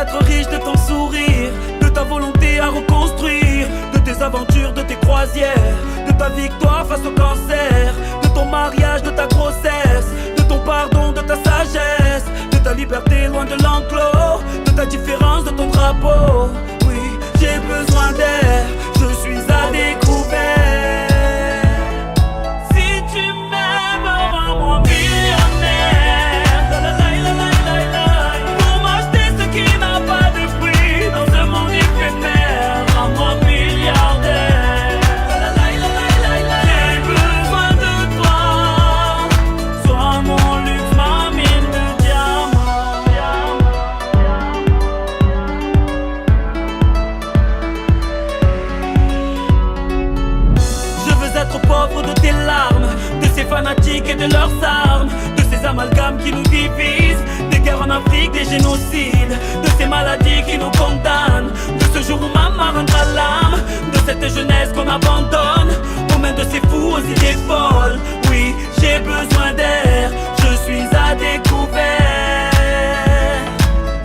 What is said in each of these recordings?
être riche de ton sourire, de ta volonté à reconstruire, de tes aventures, de tes croisières, de ta victoire face au cancer, de ton mariage, de ta grossesse, de ton pardon, de ta sagesse, de ta liberté loin de l'enclos, de ta différence, de ton drapeau. Oui, j'ai besoin d'air, je suis à découvert. Si tu m'aimes, rends-moi millionnaire. Pour m'acheter ce qui n'a pas de prix dans ce monde éphémère, rends-moi milliardaire. J'ai besoin de toi, sois mon luxe, ma mine de diamants. Je veux être pauvre de tes larmes, de ces fanatiques et de leurs armes, de ces amalgames qui nous divisent, des guerres en Afrique, des génocides, de ces maladies qui nous condamnent, de ce jour où maman rendra l'âme, de cette jeunesse qu'on abandonne aux mains de ces fous aux idées folles. Oui, j'ai besoin d'air, je suis à découvert.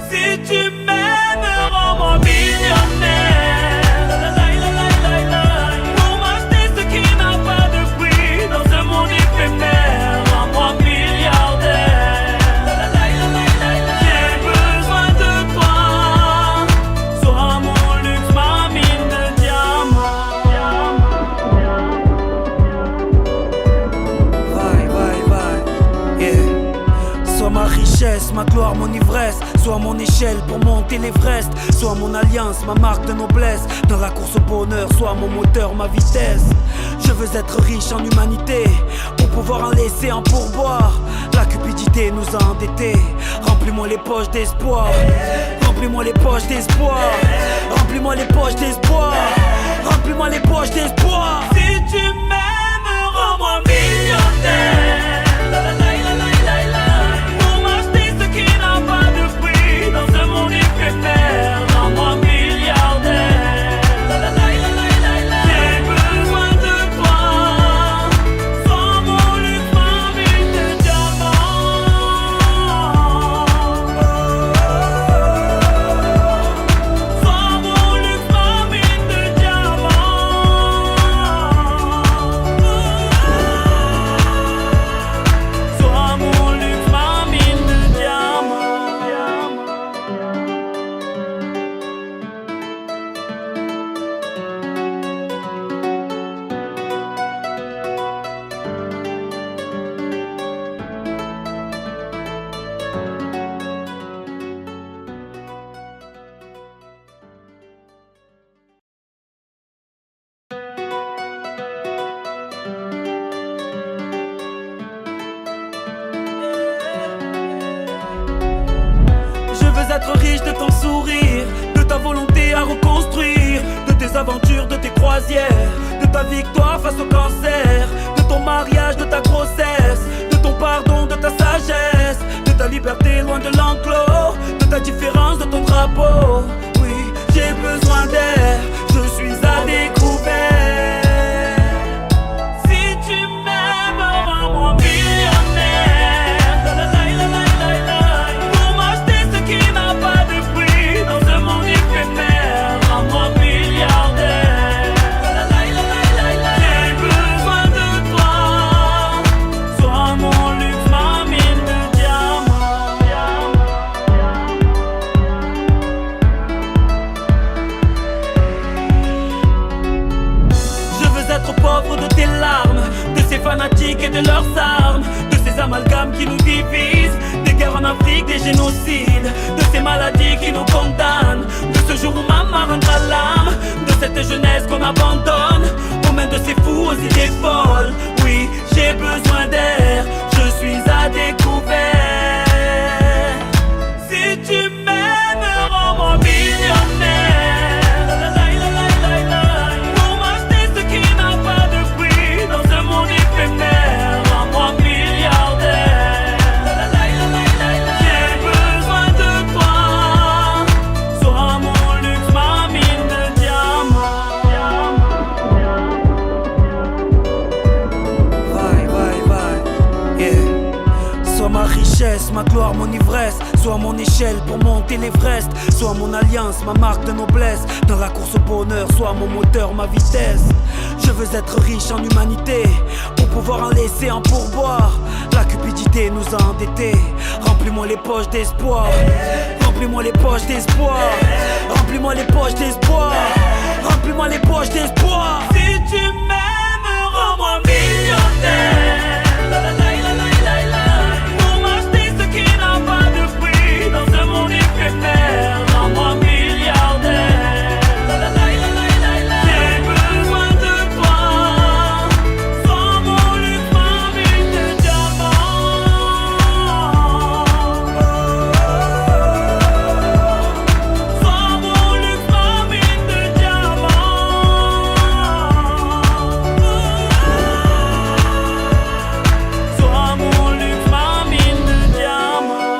Si tu m'aimes, rends-moi millionnaire. Pour m'acheter ce qui n'a pas de prix dans ce monde éphémère, rends-moi milliardaire. J'ai besoin de toi, sois mon luxe, ma mine de diamants. Yeah. Sois ma richesse, ma gloire, mon ivresse. Sois mon échelle pour monter l'Everest. Sois mon alliance, ma marque de noblesse. Dans la course au bonheur, sois mon moteur, ma vitesse. Je veux être riche en humanité pour pouvoir en laisser un pourboire. La cupidité nous a endettés. Remplis-moi les poches d'espoir. Remplis-moi les poches d'espoir. Remplis-moi les poches d'espoir. Remplis-moi les poches d'espoir. Si tu m'aimes, rends-moi millionnaire. Pour m'acheter ce qui n'a pas de prix dans ce monde éphémère, rends-moi milliardaire. J'ai besoin de toi, sois mon luxe, ma mine de diamants. Sois mon luxe, ma mine de diamants. Sois mon luxe, ma mine de diamants. Je veux être riche de ton sourire, de ta volonté à reconstruire, de tes aventures, de tes croisières, de ta victoire face au cancer, de ton mariage, de ta grossesse, de ton pardon, de ta sagesse, de ta liberté loin de l'enclos, de ta différence, de ton drapeau. Oui, j'ai besoin d'air, je suis à découvert. Si tu m'aimes, rends-moi millionnaire. Pour m'acheter ce qui n'a pas de prix dans ce monde éphémère, rends-moi milliardaire. J'ai besoin de toi, sois mon luxe, ma mine de diamants. Je veux être pauvre de tes larmes, de ces fanatiques et de leurs armes, de ces amalgames qui nous divisent, des guerres en Afrique, des génocides, de ces maladies qui nous condamnent, de ce jour où maman rendra l'âme, de cette jeunesse qu'on abandonne aux mains de ces fous aux idées folles. Oui, j'ai besoin d'air, je suis à découvert. Si tu m'aimes, rends-moi millionnaire. Pour m'acheter ce qui n'a pas de prix dans ce monde éphémère, rends-moi milliardaire. J'ai besoin de toi, sois mon luxe, ma mine de diamants. Sois ma richesse, ma gloire, mon ivresse. Sois mon échelle pour monter l'Everest. Sois mon alliance, ma marque de noblesse. Dans la course au bonheur, sois mon moteur, ma vitesse. Je veux être riche en humanité pour pouvoir en laisser un pourboire. La cupidité nous a endettés. Remplis-moi les poches d'espoir. Remplis-moi les poches d'espoir. Remplis-moi les poches d'espoir. Remplis-moi les poches d'espoir. Si tu m'aimes, rends-moi millionnaire. Pour m'acheter ce qui n'a pas de prix dans ce monde éphémère. Rends-moi milliardaire. J'ai besoin de toi. Sans mon luxe, ma mine de diamants. Sans mon luxe, ma mine de diamants. Sois mon luxe, ma mine de diamants.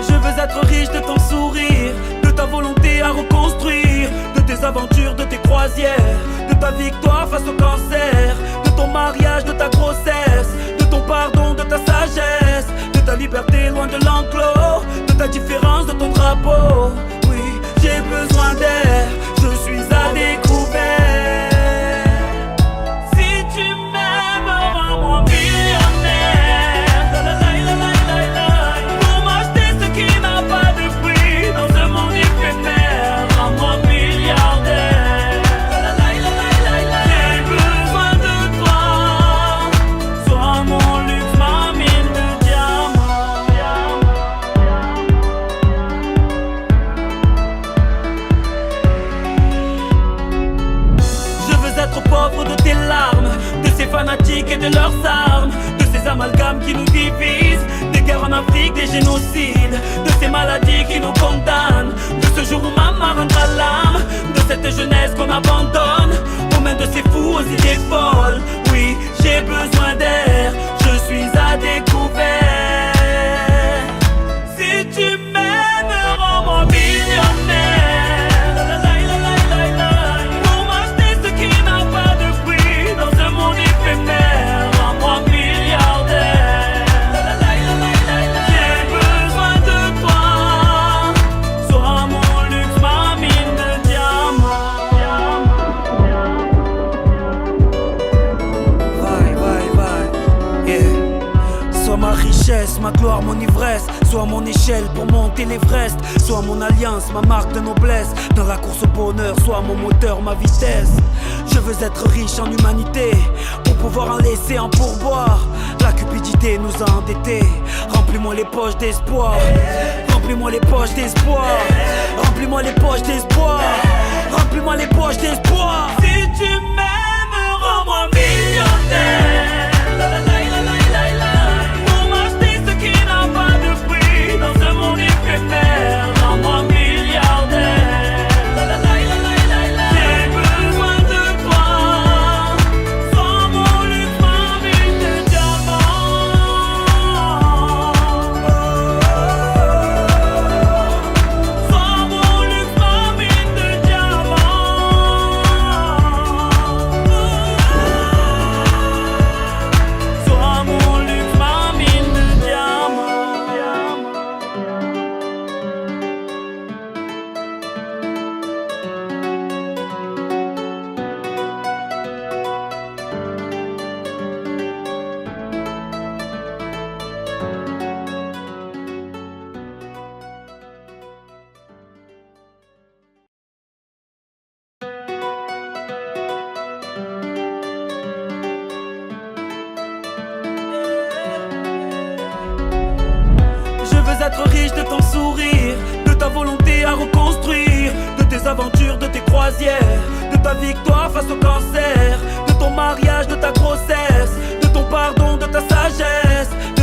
Je veux être riche de ton sourire, de ta volonté à reconstruire, de tes aventures, de tes croisières, de ta victoire face au cancer, de ton mariage, de ta grossesse, de ton pardon, de ta sagesse, de ta liberté loin de l'enclos, de ta différence, de ton drapeau. Oui, j'ai besoin d'air, je suis à découvert. Si tu m'aimes, rends-moi millionnaire. Pour m'acheter ce qui n'a pas de prix dans ce monde éphémère. Rends-moi milliardaire. J'ai besoin de toi. Sois mon luxe, ma mine de diamants. Je veux être pauvre de tes larmes, de ces fanatiques et de leurs armes, de ces amalgames qui nous divisent, des guerres en Afrique, des génocides, de ces maladies qui nous condamnent, de ce jour où maman rendra l'âme, de cette jeunesse qu'on abandonne aux mains de ces fous aux idées folles. Oui, j'ai besoin d'air, je suis à découvert. Si tu m'aimes, rends-moi millionnaire. Pour m'acheter ce qui n'a pas de prix dans ce monde éphémère. Rends-moi milliardaire. J'ai besoin de toi. Sois mon luxe, ma mine de diamants. Yeah. Sois ma richesse, ma gloire, mon ivresse. Sois mon échelle pour monter l'Everest. Sois mon alliance, ma marque de noblesse. Dans la course au bonheur, sois mon moteur, ma vitesse. Je veux être riche en humanité pour pouvoir en laisser un pourboire. La cupidité nous a endettés. Remplis-moi les poches d'espoir. Remplis-moi les poches d'espoir. Remplis-moi les poches d'espoir. Remplis-moi les poches d'espoir. Si tu m'aimes, rends-moi millionnaire. Pour m'acheter ce qui n'a pas de prix dans ce monde éphémère. Rends-moi milliardaire. J'ai besoin de toi. Sans mon luxe, ma mine de diamants. Sans mon luxe, ma mine de diamants. Sois mon luxe, ma mine de diamants. Je veux être riche de ton sourire, de ta volonté à reconstruire, de tes aventures, de tes croisières, de ta victoire face au cancer, de ton mariage, de ta grossesse, de ton pardon, de ta sagesse, de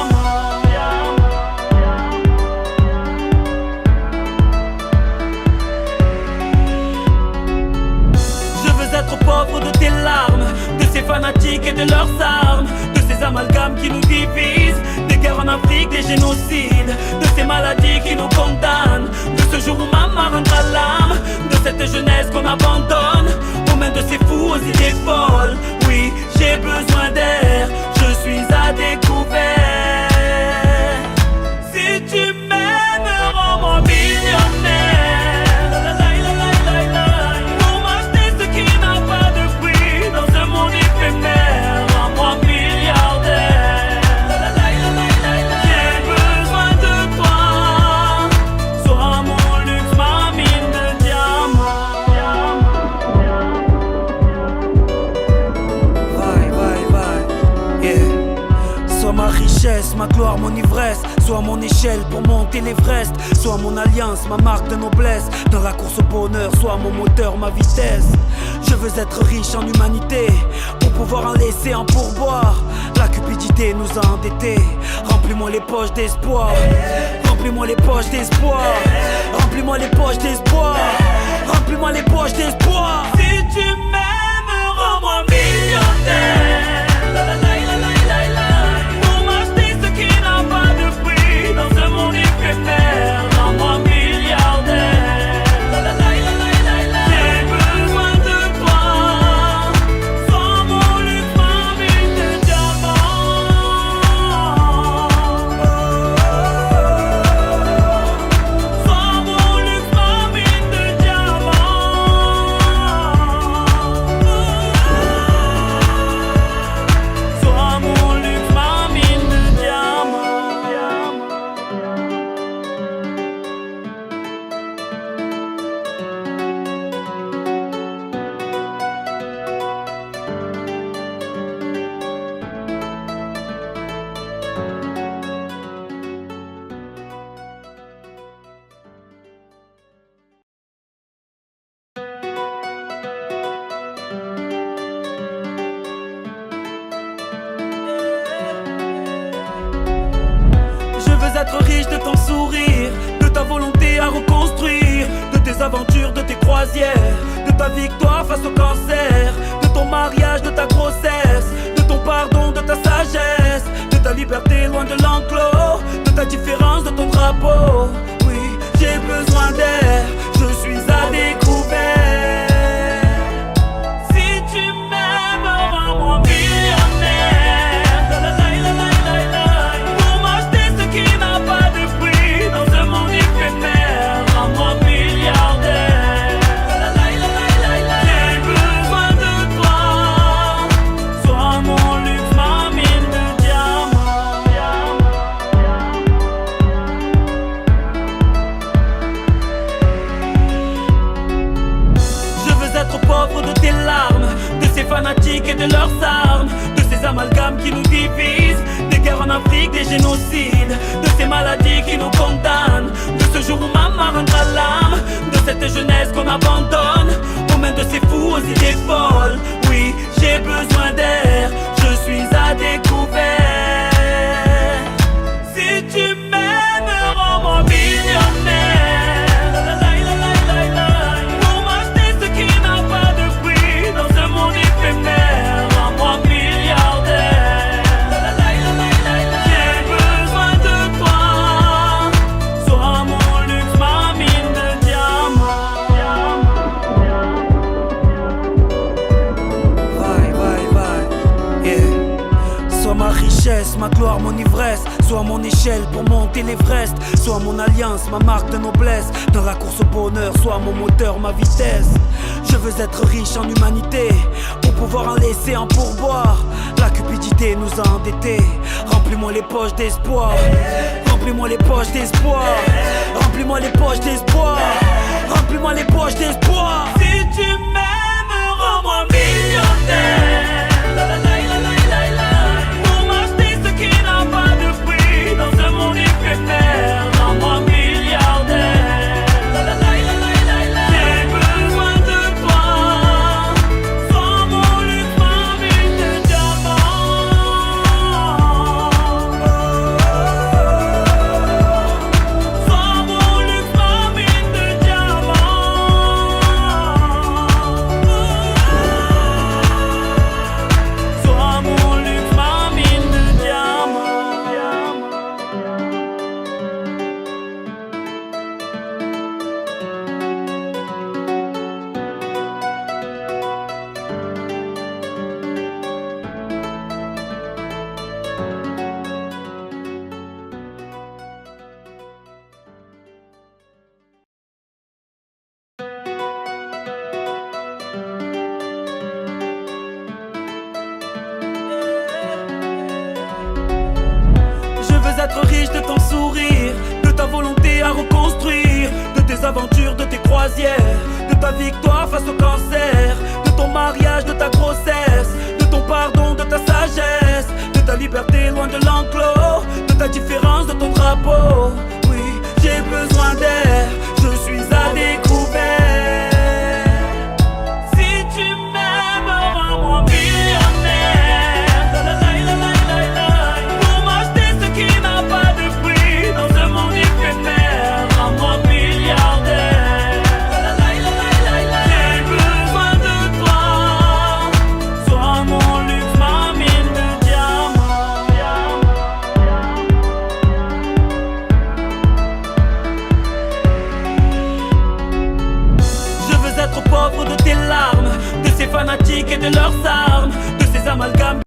Je veux être pauvre de tes larmes, de ces fanatiques et de leurs armes, de ces amalgames qui nous divisent, des guerres en Afrique, des génocides, de ces maladies qui nous condamnent, de ce jour où maman rendra l'âme, de cette jeunesse qu'on abandonne aux mains de ces fous aux idées folles. Oui, j'ai besoin d'air, je suis à découvert. Si tu m'aimes, rends-moi millionnaire. Pour m'acheter ce qui n'a pas de prix dans ce monde éphémère, rends-moi milliardaire. J'ai besoin de toi, sois mon luxe, ma mine de diamant. gloire, mon ivresse. Sois mon échelle pour monter l'Everest. Sois mon alliance, ma marque de noblesse. Dans la course au bonheur, sois mon moteur, ma vitesse. Je veux être riche en humanité pour pouvoir en laisser un pourboire. La cupidité nous a endettés. Remplis-moi les poches d'espoir. Remplis-moi les poches d'espoir. Remplis-moi les poches d'espoir. Remplis-moi les poches d'espoir. Si tu m'aimes, rends-moi millionnaire. Pour m'acheter ce qui n'a pas de prix dans ce monde éphémère. Rends-moi milliardaire. J'ai besoin de toi. Sans mon luxe, ma mine de diamants. Sans mon luxe, ma mine de diamants. Sois mon luxe, ma mine de diamants. Je veux être riche de ton sourire, de ta volonté à reconstruire, de tes aventures, de tes croisières, de ta victoire face au cancer, de ton mariage, de ta grossesse, de ton pardon, de ta sagesse, de ta liberté loin de l'enclos, de ta différence, de ton drapeau. Oui, j'ai besoin d'air, je suis à découvert. Si tu m'aimes, rends-moi millionnaire. Pour m'acheter ce qui n'a pas de prix dans ce monde éphémère. Rends-moi milliardaire. J'ai besoin de toi. Sois mon luxe, ma mine de diamants. Je veux être pauvre de tes larmes, de ces fanatiques et de leurs armes, de ces amalgames qui nous divisent, des guerres en Afrique, des génocides, de ces maladies qui nous condamnent, de ce jour où maman rendra l'âme, de cette jeunesse qu'on abandonne aux mains de ces fous aux idées folles. Oui, j'ai besoin d'air, je suis à découvert. Si tu m'aimes, rends-moi millionnaire. Pour m'acheter ce qui n'a pas de prix dans ce monde éphémère. Rends-moi milliardaire. J'ai besoin de toi. Sois mon luxe, ma mine de diamants. Yeah. Sois ma richesse, ma gloire, mon ivresse. Sois mon échelle pour monter l'Everest. Sois mon alliance, ma marque de noblesse. Dans la course au bonheur, sois mon moteur, ma vitesse. Je veux être riche en humanité pour pouvoir en laisser un pourboire. La cupidité nous a endettés. Remplis-moi les poches d'espoir. Remplis-moi les poches d'espoir. Remplis-moi les poches d'espoir. Remplis-moi les poches d'espoir. Si tu m'aimes, rends-moi millionnaire. Pour m'acheter ce qui n'a pas de prix dans ce monde éphémère. Rends-moi milliardaire. J'ai besoin de toi. Sois mon luxe, ma mine de diamants. Sois mon luxe, ma mine de diamants. Sois mon luxe, ma mine de diamants. Je veux être riche de ton sourire, de ta volonté à reconstruire, de tes aventures, de tes croisières, de ta victoire face au cancer, de ton mariage, de ta grossesse, de ton pardon, de ta sagesse, de ta liberté loin de l'enclos, de ta différence de ton drapeau. Oui, j'ai besoin d'air, je suis à découvert. Si tu m'aimes, rends-moi millionnaire. Pour m'acheter ce qui n'a pas de prix dans ce monde éphémère. Rends-moi milliardaire. J'ai besoin de toi. Sois mon luxe, ma mine de diamants. Je veux être pauvre de tes larmes, de ces fanatiques et de leurs armes, de ces amalgames.